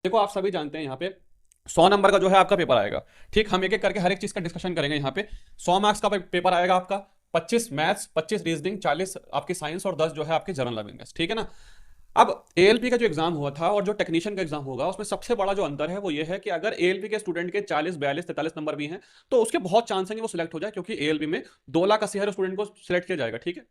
देखो आप सभी जानते हैं यहाँ पे 100 नंबर का जो है आपका पेपर आएगा। ठीक, हम एक एक करके हर एक चीज का डिस्कशन करेंगे यहाँ पे। 100 मार्क्स का पेपर आएगा आपका। 25 मैथ्स, 25 रीजनिंग, 40 आपकी साइंस और 10 जो है आपकी जनरल अवेयरनेस। ठीक है ना। अब एएलपी का जो एग्जाम हुआ था और जो टेक्नीशियन का एग्जाम होगा उसमें सबसे बड़ा जो अंतर है वो ये है कि अगर एएलपी के स्टूडेंट के 40 42 43 नंबर भी हैं तो उसके बहुत चांस है कि वो सिलेक्ट हो जाए, क्योंकि एएलपी में 2 लाख 80 हज़ार स्टूडेंट को सिलेक्ट किया जाएगा। ठीक है।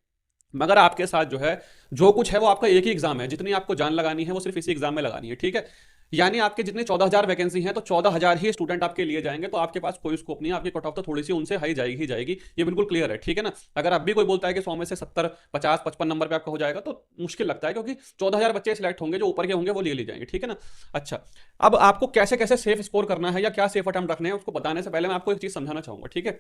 मगर आपके साथ जो है जो कुछ है वो आपका एक ही एग्जाम है, जितनी आपको जान लगानी है वो सिर्फ इसी एग्जाम में लगानी है। ठीक है। यानी आपके जितने 14,000 वैकेंसी हैं तो 14,000 ही स्टूडेंट आपके लिए जाएंगे, तो आपके पास कोई स्कोप नहीं है। आपकी कट ऑफ तो थोड़ी सी उनसे हाई जाएगी ही जाएगी, ये बिल्कुल क्लियर है। ठीक है ना। अगर अब भी कोई बोलता है कि 100 में से 70 50 55 नंबर पे आपका हो जाएगा तो मुश्किल लगता है, क्योंकि 14,000 बच्चे सिलेक्ट होंगे, जो ऊपर के होंगे वो ले लिए जाएंगे। ठीक है ना। अच्छा, अब आपको कैसे कैसे सेफ स्कोर करना है या क्या सेफ अटेम्प्ट रखने हैं उसको बताने से पहले मैं आपको एक चीज समझाना चाहूंगा। ठीक है।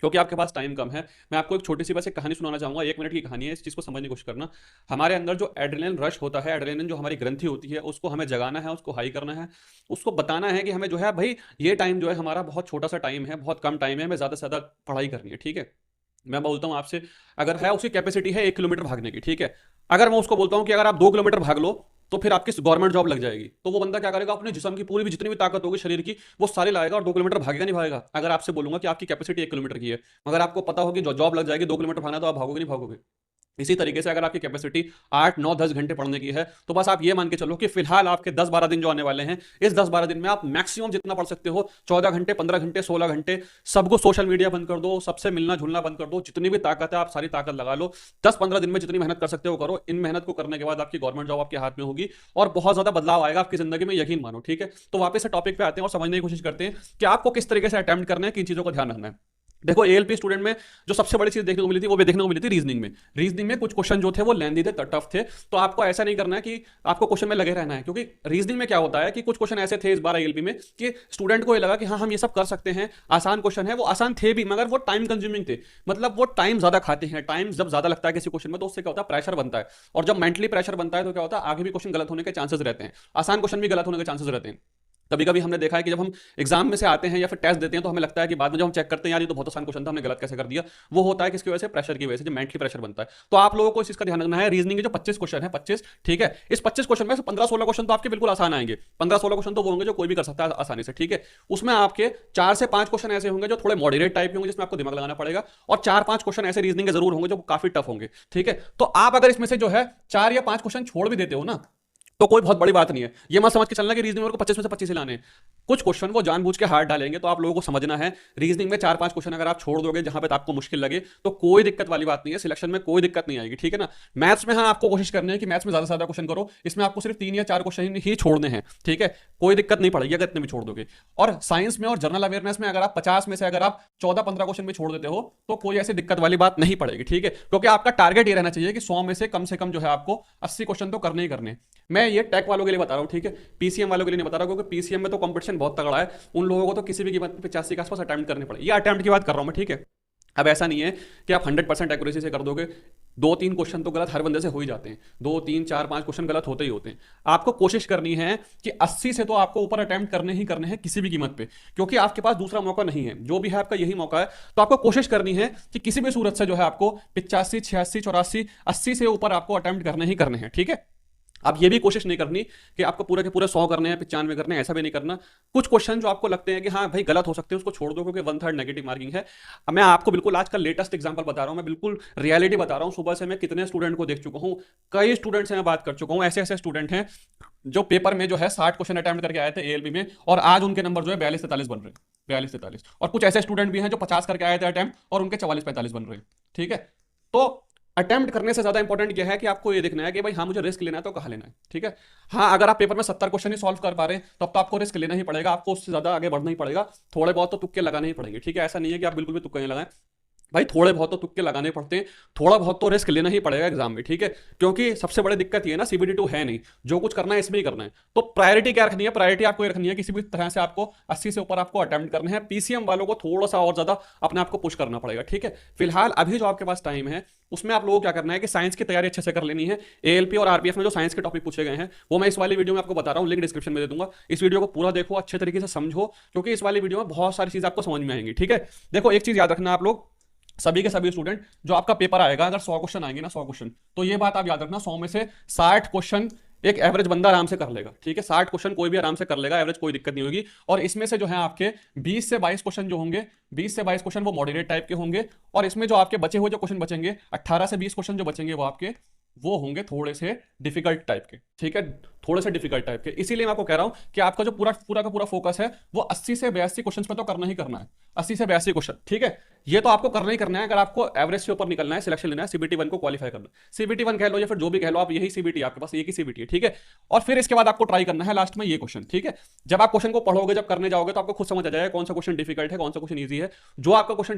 क्योंकि आपके पास टाइम कम है, मैं आपको एक छोटी सी बस एक कहानी सुनाना चाहूंगा। 1 मिनट की कहानी है, इस चीज़ को समझने की कोशिश करना। हमारे अंदर जो एड्रेनलिन रश होता है, एड्रेनलिन जो हमारी ग्रंथि होती है, उसको हमें जगाना है, उसको हाई करना है। उसको बताना है कि हमें जो है भाई ये टाइम जो है हमारा बहुत छोटा सा टाइम है, बहुत कम टाइम है, हमें ज़्यादा से ज़्यादा पढ़ाई करनी है। ठीक है। मैं बोलता हूँ आपसे, अगर है उसकी कैपेसिटी है 1 किलोमीटर भागने की। ठीक है। अगर मैं उसको बोलता हूँ कि अगर आप 2 किलोमीटर भाग लो तो फिर आपकी गवर्नमेंट जॉब लग जाएगी, तो वो बंदा क्या करेगा, अपने जिस्म की पूरी भी जितनी भी ताकत होगी शरीर की वो सारी लाएगा और 2 किलोमीटर भागेगा नहीं भागेगा। अगर आपसे बोलूंगा कि आपकी कैपेसिटी 1 किलोमीटर की है, मगर आपको पता होगी जो जॉब लग जाएगी 2 किलोमीटर भागना, तो आप भागोगे नहीं भागोगे। इसी तरीके से अगर आपकी कैपेसिटी 8 9 10 घंटे पढ़ने की है तो बस आप ये मान के चलो कि फिलहाल आपके 10 12 दिन जो आने वाले हैं, इस 10 12 दिन में आप मैक्सिमम जितना पढ़ सकते हो 14 घंटे 15 घंटे 16 घंटे, सबको सोशल मीडिया बंद कर दो, सबसे मिलना जुलना बंद कर दो, जितनी भी ताकत है आप सारी ताकत लगा लो। 10 15 दिन में जितनी मेहनत कर सकते हो करो। इन मेहनत को करने के बाद आपकी गवर्नमेंट जॉब आपके हाथ में होगी और बहुत ज्यादा बदलाव आएगा आपकी जिंदगी में, यकीन मानो। ठीक है। तो वापस से टॉपिक पे आते हैं और समझने की कोशिश करते हैं कि आपको किस तरीके से अटेम्प्ट करना है, किन चीजों को ध्यान रखना है। देखो एएलपी स्टूडेंट में जो सबसे बड़ी चीज देखने को मिली थी वो भी देखने को मिली थी रीजनिंग में। रीजनिंग में कुछ क्वेश्चन जो थे वो लेंदी थे, टफ थे। तो आपको ऐसा नहीं करना है कि आपको क्वेश्चन में लगे रहना है, क्योंकि रीजनिंग में क्या होता है कि कुछ क्वेश्चन ऐसे थे इस बार एएलपी में कि स्टूडेंट को ये लगा कि हाँ हम ये सब कर सकते हैं, आसान क्वेश्चन है। वो आसान थे भी मगर वो टाइम कंज्यूमिंग थे, मतलब वो टाइम ज्यादा खाते हैं। टाइम जब ज्यादा लगता है किसी क्वेश्चन में तो उससे क्या होता है, प्रेशर बनता है। और जब मेंटली प्रेशर बनता है तो क्या होता है, आगे भी क्वेश्चन गलत होने के चांसेस रहते हैं, आसान क्वेश्चन भी गलत होने के चांसेस रहते हैं। कभी कभी हमने देखा है कि जब हम एग्जाम में से आते हैं या फिर टेस्ट देते हैं तो हमें लगता है कि बाद में जब हम चेक करते हैं यार ये तो बहुत आसान क्वेश्चन था, हमने गलत कैसे कर दिया। वो होता है किसकी वजह से, प्रेशर की वजह से, जो मेंटली प्रेशर बनता है। तो आप लोगों को इस चीज का ध्यान रखना है। रीजनिंग के जो 25 क्वेश्चन है 25, ठीक है, इस 25 क्वेश्चन में से 15 16 क्वेश्चन तो आपके बिल्कुल आसान आएंगे। 15 16 क्वेश्चन तो वो होंगे जो कोई भी कर सकता है आसानी से। ठीक है। उसमें आपके 4 से 5 क्वेश्चन ऐसे होंगे जो थोड़े मॉडरेट टाइप के होंगे, जिसमें आपको दिमाग लगाना पड़ेगा, और 4 5 क्वेश्चन ऐसे रीजनिंग के जरूर होंगे जो काफी टफ होंगे। ठीक है। तो आप अगर इसमें से जो है 4 या 5 क्वेश्चन छोड़ भी देते हो ना तो कोई बहुत बड़ी बात नहीं है। ये मत समझ के चलना कि रीजनिंग को 25 में से 25 ही लाने हैं। कुछ क्वेश्चन वो जानबूझ के हार्ड डालेंगे, तो आप लोगों को समझना है रीजनिंग में 4 5 क्वेश्चन अगर आप छोड़ दोगे जहां पे आपको मुश्किल लगे तो कोई दिक्कत वाली बात नहीं है, सिलेक्शन में कोई दिक्कत नहीं आएगी। ठीक है ना। मैथ्स में हाँ आपको कोशिश करनी है कि मैथ्स में ज्यादा से ज्यादा क्वेश्चन करो, इसमें आपको सिर्फ 3 या 4 क्वेश्चन ही छोड़ने हैं। ठीक है। कोई दिक्कत नहीं पड़ेगी अगर इतने भी छोड़ दोगे। और साइंस में और जनरल अवेयरनेस में अगर आप 50 में से अगर आप 14 15 क्वेश्चन भी छोड़ देते हो तो कोई ऐसी दिक्कत वाली बात नहीं पड़ेगी। ठीक है। क्योंकि आपका टारगेट ये रहना चाहिए कि 100 में से कम जो है आपको 80 क्वेश्चन तो करने ही करने। मैं ये टेक वालों के लिए बता रहा हूँ, ठीक है, पीसीएम वालों के लिए नहीं बता रहा, क्योंकि पीसीएम में तो कंपटीशन बहुत तगड़ा है। उन लोगों को तो किसी भी कीमत पे 85 के आसपास अटेम्प्ट करने पड़े। ये अटेम्प्ट की बात कर रहा हूँ मैं। ठीक है। अब ऐसा नहीं है कि आप 100% एक्यूरेसी से कर दोगे। 2 3 क्वेश्चन तो गलत हर बंदे से हो ही जाते हैं, 2 3 4 5 क्वेश्चन गलत होते ही होते हैं। आपको कोशिश करनी है कि 80 से तो आपको ऊपर अटेम्प्ट करने ही करने हैं किसी भी कीमत पे, क्योंकि आपके पास दूसरा मौका नहीं है, जो भी है आपका यही मौका है। तो आपको कोशिश करनी है कि किसी भी सूरत से जो है आपको 85 86 84 80 से ऊपर आपको अटेम्प्ट करने ही करने हैं। ठीक है। अब ये भी कोशिश नहीं करनी कि आपको पूरे के पूरे 100 करने हैं 95 करने हैं, ऐसा भी नहीं करना। कुछ क्वेश्चन जो आपको लगते हैं कि हाँ भाई गलत हो सकते हैं उसको छोड़ दो, क्योंकि 1/3 नेगेटिव मार्किंग है। अब मैं आपको बिल्कुल आज का लेटेस्ट एग्जांपल बता रहा हूँ, मैं बिल्कुल रियलिटी बता रहा हूँ। सुबह से मैं कितने स्टूडेंट को देख चुका हूँ, कई स्टूडेंट से मैं बात कर चुका हूँ। ऐसे ऐसे स्टूडेंट हैं जो पेपर में जो है 60 क्वेश्चन अटेम्प्ट करके आए थे एएलबी में, और आज उनके नंबर जो है 42 43 बन रहे हैं, 42 43। और कुछ ऐसे स्टूडेंट भी हैं जो 50 करके आए थे अटेम्प्ट और उनके 44 45 बन रहे हैं। ठीक है। तो अटेम्प्ट करने से ज्यादा इंपॉर्टेंट क्या है कि आपको ये देखना है कि भाई हाँ मुझे रिस्क लेना है तो कहाँ लेना है। ठीक है। हाँ अगर आप पेपर में 70 क्वेश्चन ही सॉल्व कर पा रहे हैं तब तो आपको रिस्क लेना ही पड़ेगा, आपको उससे ज्यादा आगे बढ़ना ही पड़ेगा। थोड़े बहुत तो तुक्के लगाने ही पड़ेंगे। ठीक है। ऐसा नहीं है कि आप बिल्कुल भी तुक्के नहीं लगाएं भाई, थोड़े बहुत तो तुक्के लगाने पड़ते हैं, थोड़ा बहुत तो रिस्क लेना ही पड़ेगा एग्जाम में। ठीक है। क्योंकि सबसे बड़ी दिक्कत ये है ना, सीबीडी 2 है नहीं, जो कुछ करना है इसमें ही करना है। तो प्रायोरिटी क्या रखनी है, प्रायोरिटी आपको ये रखनी है किसी भी तरह से आपको 80 से ऊपर आपको अटेम्प्ट करना है। पीसीएम वालों को थोड़ा सा और ज्यादा अपने आप को पुश करना पड़ेगा। ठीक है। फिलहाल अभी जो आपके पास टाइम है उसमें आप लोगों को क्या करना है कि साइंस की तैयारी अच्छे से कर लेनी है। एएलपी और आरपीएफ में जो साइंस के टॉपिक पूछे गए हैं वो मैं इस वाली वीडियो में आपको बता रहा हूँ, लिंक डिस्क्रिप्शन में दे दूंगा। इस वीडियो को पूरा देखो, अच्छे तरीके से समझो, क्योंकि इस वाली वीडियो में बहुत सारी चीज आपको समझ में आएंगी। ठीक है। देखो एक चीज याद रखना आप लोग सभी के सभी स्टूडेंट, जो आपका पेपर आएगा अगर 100 क्वेश्चन आएंगे ना, 100 क्वेश्चन, तो ये बात आप याद रखना 100 में से 60 क्वेश्चन एक एवरेज बंदा आराम से कर लेगा, ठीक है, 60 क्वेश्चन कोई भी आराम से कर लेगा, एवरेज कोई दिक्कत नहीं होगी। और इसमें से जो है आपके 20 से 22 क्वेश्चन जो होंगे, 20 से 22 क्वेश्चन वो मॉडरेट टाइप के होंगे, और इसमें जो आपके बचे हुए जो क्वेश्चन बचेंगे, 18 से 20 क्वेश्चन जो बचेंगे वो होंगे थोड़े से डिफिकल्ट टाइप के, ठीक है, थोड़े से डिफिकल्ट टाइप के। इसीलिए मैं आपको कह रहा हूं कि आपका जो पूरा पूरा का पूरा फोकस है वो 80 से 82 क्वेश्चन पे तो करना ही करना है, 80 से 82 क्वेश्चन, ठीक है। ये तो आपको करना ही करना है अगर आपको एवरेज के ऊपर निकलना है, सिलेक्शन लेना है, सीबीटी 1 को क्वालिफाई करना है। सीबीटी 1 कह लो या फिर जो भी कह लो आप, यही सीबीटी आपके पास, एक ही सीबीटी है, ठीक है। और फिर इसके बाद आपको ट्राई करना है लास्ट में ये क्वेश्चन, ठीक है। जब आप क्वेश्चन को पढ़ोगे, जब करने जाओगे, तो आपको खुद समझ आ जाएगा कौन सा क्वेश्चन डिफिकल्ट है, कौन सा क्वेश्चन ईजी है। जो आपका क्वेश्चन